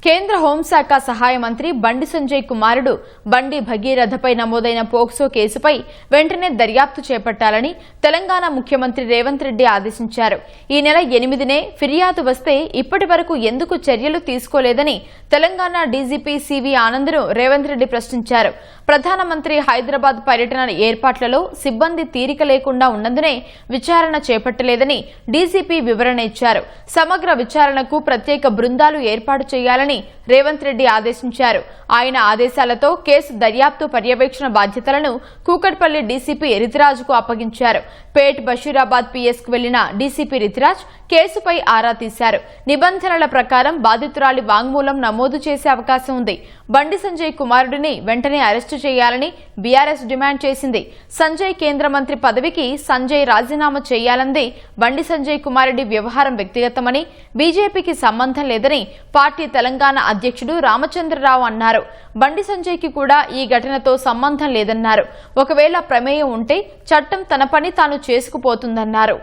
కేంద్ర హోంశాఖ సహాయ మంత్రి బండి సంజయ్ కుమారుడు బండి భగీరథపై నమోదైన పోక్సో కేసుపై వెంటనే దర్యాప్తు చేపట్టాలని తెలంగాణ ముఖ్యమంత్రి రేవంత్ రెడ్డి ఆదేశించారు. ఈ నెల 8నే ఫిర్యాదు వస్తే ఇప్పటి వరకు ఎందుకు చర్యలు తీసుకోలేదని తెలంగాణ డీజీపీ సివి ఆనంద్ను రేవంత్ రెడ్డి ప్రశ్నించారు. ప్రధానమంత్రి హైదరాబాద్ పర్యటన ఏర్పాట్లలో సిబ్బంది తీరిక లేకుండా ఉన్నందునే విచారణ చేపట్టలేదని డీజీపీ వివరణ ఇచ్చారు. సమగ్ర విచారణకు ప్రత్యేక బృందాలు ఏర్పాటు చేయాలని రేవంత్ రెడ్డి ఆదేశించారు. ఆయన ఆదేశాలతో కేసు దర్యాప్తు పర్యవేక్షణ బాధ్యతలను కూకట్పల్లి డీసీపీ రితిరాజ్కు అప్పగించారు. పేట్ బషీరాబాద్ పీఎస్కు వెళ్లిన డీసీపీ రితిరాజ్ కేసుపై ఆరా తీశారు. నిబంధనల ప్రకారం బాధితురాలి వాంగ్మూలం నమోదు చేసే అవకాశం ఉంది. బండి సంజయ్ కుమారుడిని వెంటనే అరెస్టు చేయాలని బీఆర్ఎస్ డిమాండ్ చేసింది. సంజయ్ కేంద్ర మంత్రి పదవికి సంజయ్ రాజీనామా చేయాలంది. బండి సంజయ్ కుమారుడి వ్యవహారం వ్యక్తిగతమని, బీజేపీకి సంబంధం లేదని పార్టీ తెలంగాణ అధ్యక్షుడు రామచంద్రరావు అన్నారు. బండి సంజయ్కి కూడా ఈ ఘటనతో సంబంధం లేదన్నారు. ఒకవేళ ప్రమేయం ఉంటే చట్టం తన పని తాను చేసుకుపోతుందన్నారు.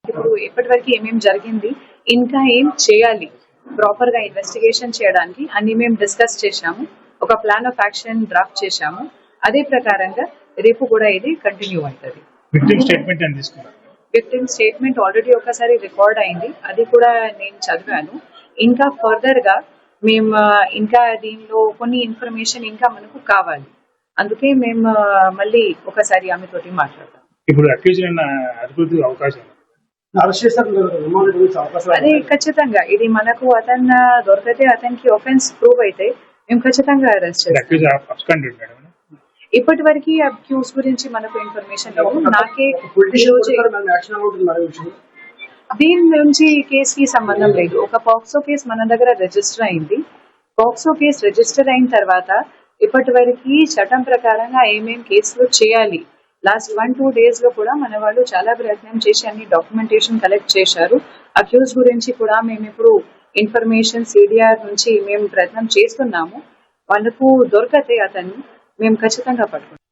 ఇప్పుడు ఇప్పటివరకు ఏమేం జరిగింది, ఇంకా ఏం చేయాలి, ప్రాపర్ గా ఇన్వెస్టిగేషన్ చేయడానికి అన్ని మేము డిస్కస్ చేశాము. ఒక ప్లాన్ ఆఫ్ యాక్షన్ డ్రాఫ్ట్ చేశాము. అదే ప్రకారంగా రేపు కూడా ఇది కంటిన్యూ అవుతుంది. విక్టిమ్ స్టేట్మెంట్ ఆల్రెడీ ఒకసారి రికార్డ్ అయింది, అది కూడా నేను చదివాను. ఇంకా ఫర్దర్ గా మేము ఇంకా దీనిలో కొన్ని ఇన్ఫర్మేషన్ ఇంకా మనకు కావాలి. అందుకే మేము మళ్ళీ ఒకసారి ఆమెతోటి మాట్లాడతాం. ఇప్పుడు అదే ఖచ్చితంగా ఇది మనకు అతను దొరికితే, అతనికి ఒఫెన్స్ ప్రూవ్ అయితే మేము ఖచ్చితంగా అరెస్ట్ చేస్తాం. ఇప్పటి వరకు అక్యూజ్ గురించి మనకు ఇన్ఫర్మేషన్ లేదు. నాకే దీని నుంచి కేసుకి సంబంధం లేదు. ఒక పాక్సో కేసు మన దగ్గర రిజిస్టర్ అయింది. పాక్సో కేసు రిజిస్టర్ అయిన తర్వాత ఇప్పటి వరకు చట్టం ప్రకారంగా ఏమేం కేసులు చేయాలి, లాస్ట్ 1-2 days లో కూడా మన వాళ్ళు చాలా ప్రయత్నం చేసి అన్ని డాక్యుమెంటేషన్ కలెక్ట్ చేశారు. అక్యూజ్ గురించి కూడా మేము ఇప్పుడు ఇన్ఫర్మేషన్ సిడిఆర్ నుంచి మేము ప్రయత్నం చేస్తున్నాము. వాళ్ళకు దొరకతే అతన్ని మేము ఖచ్చితంగా పట్టుకుంటాం.